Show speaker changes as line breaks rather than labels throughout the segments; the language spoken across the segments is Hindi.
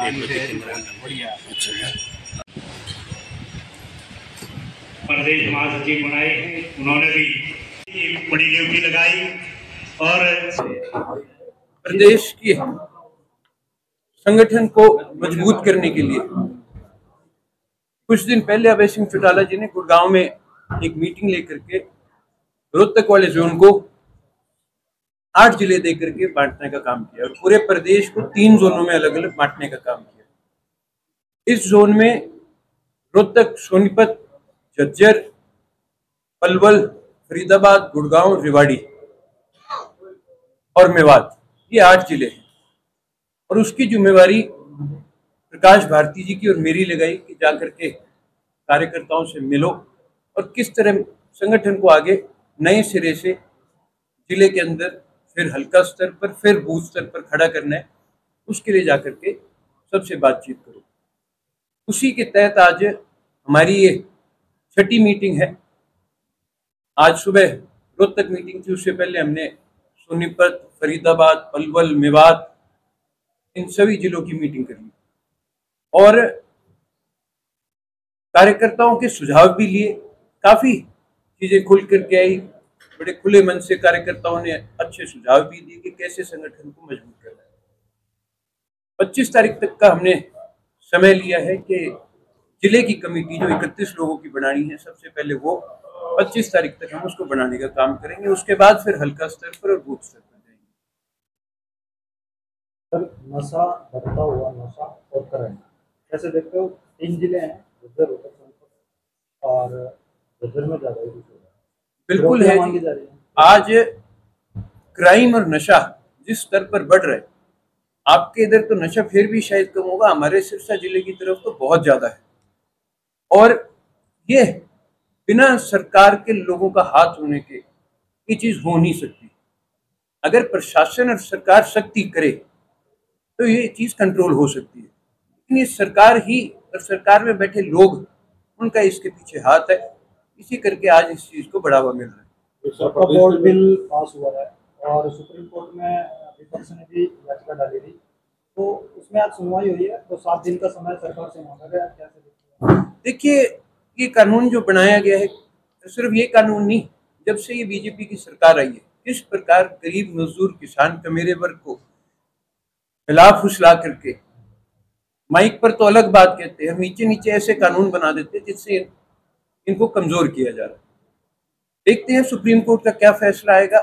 प्रदेश महासचिव बनाए हैं, उन्होंने भी बड़ी ड्यूटी लगाई और
प्रदेश की संगठन को मजबूत करने के लिए कुछ दिन पहले अभय सिंह चौटाला जी ने गुड़गांव में एक मीटिंग लेकर के रोहतक वाले जोन को 8 जिले देकर के बांटने का काम किया और पूरे प्रदेश को 3 जोनों में अलग अलग बांटने का काम किया। इस जोन में रोहतक, सोनीपत, झज्जर, पलवल, फरीदाबाद, गुड़गांव, रेवाड़ी और मेवात, ये 8 जिले हैं और उसकी जिम्मेवारी प्रकाश भारती जी की और मेरी लगाई कि जाकर के कार्यकर्ताओं से मिलो और किस तरह संगठन को आगे नए सिरे से जिले के अंदर फिर हल्का स्तर पर फिर बूथ स्तर पर खड़ा करना है, उसके लिए जाकर के सबसे बातचीत करो। उसी के तहत आज हमारी ये 6ठी मीटिंग है। आज सुबह रोहतक मीटिंग थी, उससे पहले हमने सोनीपत, फरीदाबाद, पलवल, मेवात, इन सभी जिलों की मीटिंग कर ली और कार्यकर्ताओं के सुझाव भी लिए। काफी चीजें खुल करके आई, बड़े खुले मन से कार्यकर्ताओं ने अच्छे सुझाव भी दिए कि कैसे संगठन को मजबूत करना है। 25 तारीख तक का हमने समय लिया है कि जिले की कमेटी जो 31 लोगों की बनानी है, सबसे पहले वो 25 तारीख तक हम उसको बनाने का काम करेंगे। उसके बाद फिर हल्का स्तर पर और बूथ स्तर पर जाएंगे।
सर, नशा बढ़ता हुआ नशा और करंट कैसे देखते हो? 3 जिले हैं, झज्जर, और झज्जर में ज्यादा यूज हो रहा है।
बिल्कुल है। आज क्राइम और नशा जिस स्तर पर बढ़ रहा है, आपके इधर तो नशा फिर भी शायद कम होगा, हमारे सिरसा जिले की तरफ तो बहुत ज्यादा है और ये बिना सरकार के लोगों का हाथ होने के ये चीज हो नहीं सकती। अगर प्रशासन और सरकार सख्ती करे तो ये चीज कंट्रोल हो सकती है, लेकिन ये सरकार ही और सरकार में बैठे लोग, उनका इसके पीछे हाथ है। इसी करके आज इस चीज को बढ़ावा मिल रहा है।
बोर्ड बिल पास हुआ है और सुप्रीम कोर्ट में विपक्ष ने भी याचिका डाली थी, तो उसमें आज सुनवाई हुई है, तो 7 दिन का समय सरकार से मांगा गया। कैसे
देखिए, ये कानून जो बनाया गया है, सिर्फ ये कानून नहीं, जब से ये बीजेपी की सरकार आई है, किस प्रकार गरीब मजदूर किसान कमेरे वर्ग को हिला फुसला करके, माइक पर तो अलग बात कहते हैं, नीचे नीचे ऐसे कानून बना देते हैं जिससे इनको कमजोर किया जा रहा है। देखते हैं सुप्रीम कोर्ट का क्या फैसला आएगा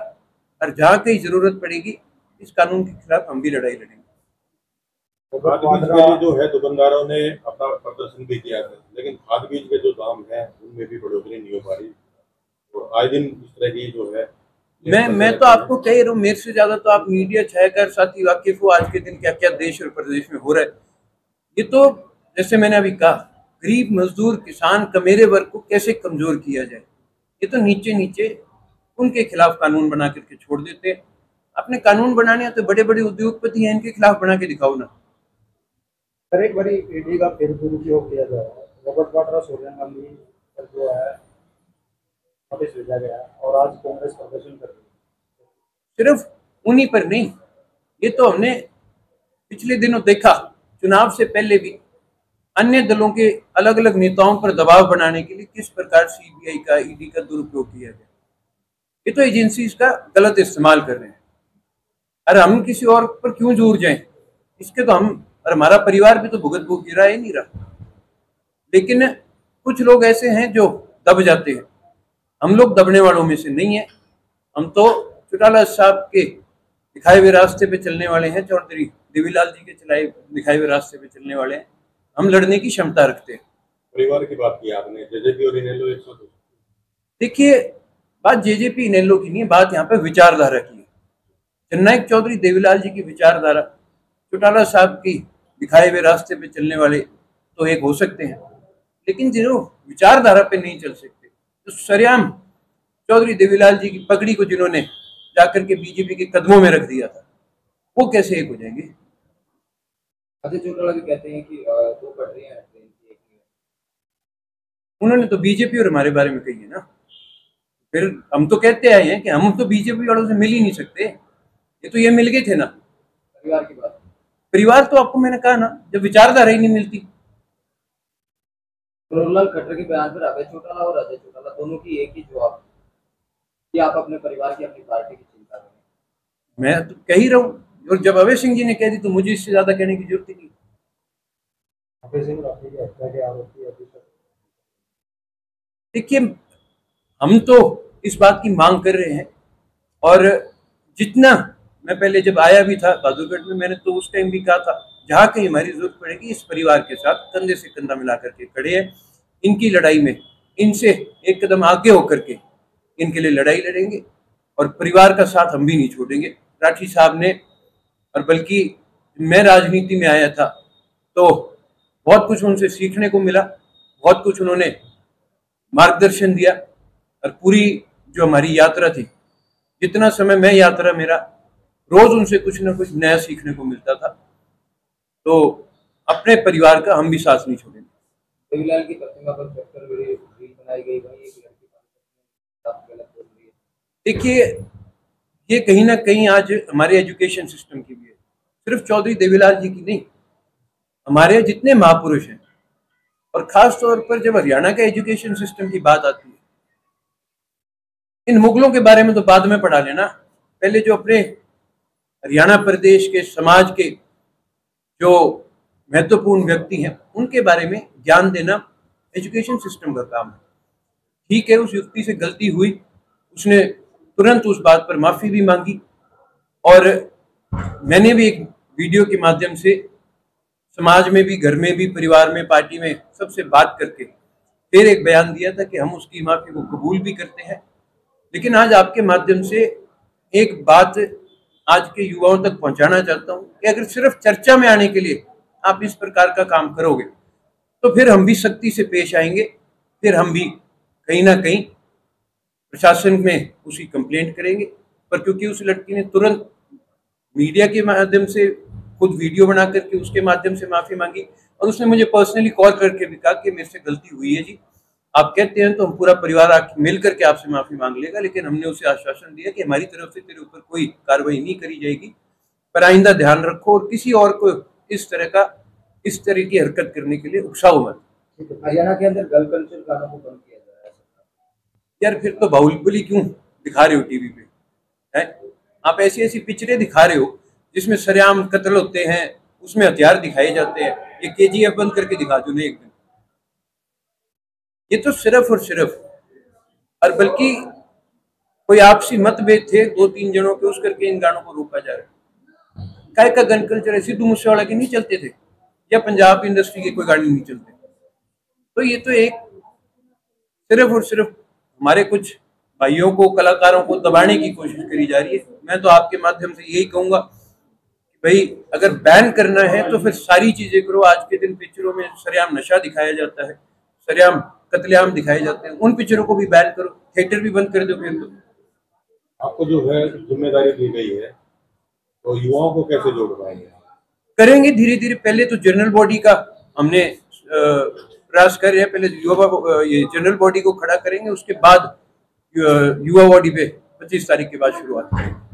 और जहां कहीं जरूरत पड़ेगी इस कानून के खिलाफ हम भी लड़ाई लड़ेंगे।
खाद बीज के लिए जो है दुकानदारों ने अपना प्रदर्शन भी किया है, लेकिन खाद बीज के जो दाम है उनमें भी बढ़ोतरी नहीं हो पा रही और आए दिन इस तरह की जो है।
मैं तो आपको कह रहा हूँ, मेरे से ज्यादा तो आप मीडिया छायाकार साथी वाकिफ हो आज के दिन क्या क्या देश और प्रदेश में हो रहा है। ये तो जैसे मैंने अभी कहा, गरीब मजदूर किसान कमेरे वर्ग को कैसे कमजोर किया जाए, ये तो नीचे नीचे उनके खिलाफ कानून बना करके छोड़ देते हैं। अपने कानून बनाने हैं तो बड़े बड़े उद्योगपति हैं, इनके खिलाफ बना के दिखाओ ना।
सर, एक बारी ईडी का फिर दुरुपयोग किया जा रहा है। रॉबर्ट वाड्रा, सोनिया गांधी पर जो है नोटिस भेजा गया और आज कांग्रेस प्रदर्शन कर रही है।
सिर्फ उन्हीं पर नहीं, ये तो हमने पिछले दिनों देखा, चुनाव से पहले भी अन्य दलों के अलग अलग नेताओं पर दबाव बनाने के लिए किस प्रकार सीबीआई का, ईडी का दुरुपयोग किया गया। ये तो एजेंसीज का गलत इस्तेमाल कर रहे हैं। अरे हम किसी और पर क्यों जोर जाएं, इसके तो हम और हमारा परिवार भी तो भुगत गिरा ही नहीं रहा। लेकिन कुछ लोग ऐसे हैं जो दब जाते हैं, हम लोग दबने वालों में से नहीं है। हम तो चौटाला साहब के दिखाए हुए रास्ते पे चलने वाले हैं, चौधरी देवीलाल जी के दिखाए हुए रास्ते पे चलने वाले हैं। हम लड़ने की क्षमता रखते हैं।
परिवार की बात की आपने, जेजेपी और इनेलो 102।
देखिए, बात जेजेपी इनेलो की नहीं है, बात यहाँ पे विचारधारा की है। जननायक चौधरी देवीलाल जी की विचारधारा, चौटाला साहब की दिखाए हुए रास्ते पे चलने वाले तो एक हो सकते हैं, लेकिन जो विचारधारा पे नहीं चल सकते, तो सरेआम चौधरी देवीलाल जी की पगड़ी को जिन्होंने जाकर के बीजेपी के कदमों में रख दिया था, वो कैसे एक हो जाएंगे।
अजय चौटाला भी कहते हैं कि 2 पटरियां हैं ट्रेन की, एक ही है।
उन्होंने तो बीजेपी और हमारे बारे में कही है ना, फिर हम तो कहते आए हैं कि हम तो बीजेपी वालों से मिल ही नहीं सकते, ये तो ये मिल गए थे ना।
परिवार की बात
परिवार तो आपको मैंने कहा ना, जब विचारधारा ही नहीं मिलती।
मनोहरलाल खट्टर के बयान पर अभय चौटाला और अजय चौटाला दोनों की एक ही जवाब कि आप अपने परिवार की, अपनी पार्टी की चिंता करें।
मैं तो कह ही रहा हूँ, और जब अभय सिंह जी ने कह दी तो मुझे इससे ज्यादा कहने की जरूरत ही नहीं।
अभय सिंह राठी की हत्या के आरोपी अभी तक,
देखिए, हम तो इस बात की मांग कर रहे हैं, और जितना मैं पहले जब आया भी था बहादुरगढ़ में, मैंने तो उस टाइम भी कहा था, जहाँ कहीं हमारी जरूरत पड़ेगी इस परिवार के साथ कंधे से कंधा मिला करके खड़े हैं। इनकी लड़ाई में इनसे एक कदम आगे होकर के इनके लिए लड़ाई लड़ेंगे, और परिवार का साथ हम भी नहीं छोड़ेंगे। राठी साहब ने, और बल्कि मैं राजनीति में आया था तो बहुत कुछ उनसे सीखने को मिला, बहुत कुछ उन्होंने मार्गदर्शन दिया, और पूरी जो हमारी यात्रा थी, जितना समय मैं यात्रा मेरा, रोज उनसे कुछ ना कुछ नया सीखने को मिलता था। तो अपने परिवार का हम भी साथ नहीं छोड़ेंगे।
देवीलाल की प्रतिमा पर ट्रैक्टर रील बनाई गई, वहीं एक लड़की गलत बोल रही है।
देखिए, ये कहीं ना कहीं आज हमारे एजुकेशन सिस्टम की भी है, सिर्फ चौधरी देवीलाल जी की नहीं, हमारे जितने महापुरुष हैं, और खास तौर पर जब हरियाणा के एजुकेशन सिस्टम की बात आती है, इन मुगलों के बारे में तो बाद में पढ़ा लेना, पहले जो अपने हरियाणा प्रदेश के समाज के जो महत्वपूर्ण व्यक्ति हैं उनके बारे में ज्ञान देना एजुकेशन सिस्टम का काम है। ठीक है, उस युक्ति से गलती हुई, उसने तुरंत उस बात पर माफी भी मांगी, और मैंने भी एक वीडियो के माध्यम से समाज में भी, घर में भी, परिवार में, पार्टी में सबसे बात करके फिर एक बयान दिया था कि हम उसकी माफी को कबूल भी करते हैं। लेकिन आज आपके माध्यम से एक बात आज के युवाओं तक पहुंचाना चाहता हूं कि अगर सिर्फ चर्चा में आने के लिए आप इस प्रकार का काम करोगे तो फिर हम भी सख्ती से पेश आएंगे, फिर हम भी कहीं ना कहीं प्रशासन में उसकी कंप्लेंट करेंगे। पर क्योंकि उस लड़की ने तुरंत मीडिया के माध्यम से खुद वीडियो बना करके उसके माध्यम से माफी मांगी, और उसने मुझे पर्सनली कॉल करके भी कहा कि मेरे से गलती हुई है जी, आप कहते हैं तो हम पूरा परिवार मिल करके आपसे माफी मांग लेगा, लेकिन हमने उसे आश्वासन दिया कि हमारी तरफ से तेरे ऊपर कोई कार्रवाई नहीं करी जाएगी, पर आइंदा ध्यान रखो और किसी और को इस तरह की हरकत करने के लिए उकसाओ मत।
हरियाणा के अंदर गर्ल कल्चर गानों को बंद किया जा रहा है।
यार, फिर तो बाहुबली क्यों दिखा रहे हो टीवी पे? है, आप ऐसी ऐसी पिक्चरें दिखा रहे हो जिसमें सरेआम कत्ल होते हैं, उसमें हथियार दिखाए जाते हैं, ये KGF बंद करके दिखा दो ना एक दिन। ये तो सिर्फ और सिर्फ, और बल्कि कोई आपसी मतभेद थे 2-3 जनों के, उस करके इन गानों को रोका जा रहा है। काय का गन कल्चर है? सिद्धू मूसेवाला के नहीं चलते थे, या पंजाब इंडस्ट्री के कोई गाने नहीं चलते? तो ये तो एक सिर्फ और सिर्फ हमारे कुछ भाइयों को, कलाकारों को दबाने की कोशिश करी जा रही है। मैं तो आपके माध्यम से यही कहूंगा कि भाई, अगर बैन करना है तो फिर सारी चीजें करो। आज के दिन पिक्चरों में सरेआम नशा दिखाया जाता है, सरेआम कत्लेआम दिखाए जाते हैं, उन पिक्चरों को भी बैन करो, थिएटर भी बंद कर दो। फिर तो
आपको जो है जिम्मेदारी दी गई है, तो युवाओं को कैसे जोड़ पाएंगे?
करेंगे धीरे धीरे। पहले तो जनरल बॉडी का हमने प्रयास कर रहे हैं, पहले ये जनरल बॉडी को खड़ा करेंगे, उसके बाद युवा बॉडी पे 25 तारीख के बाद शुरुआत करेंगे।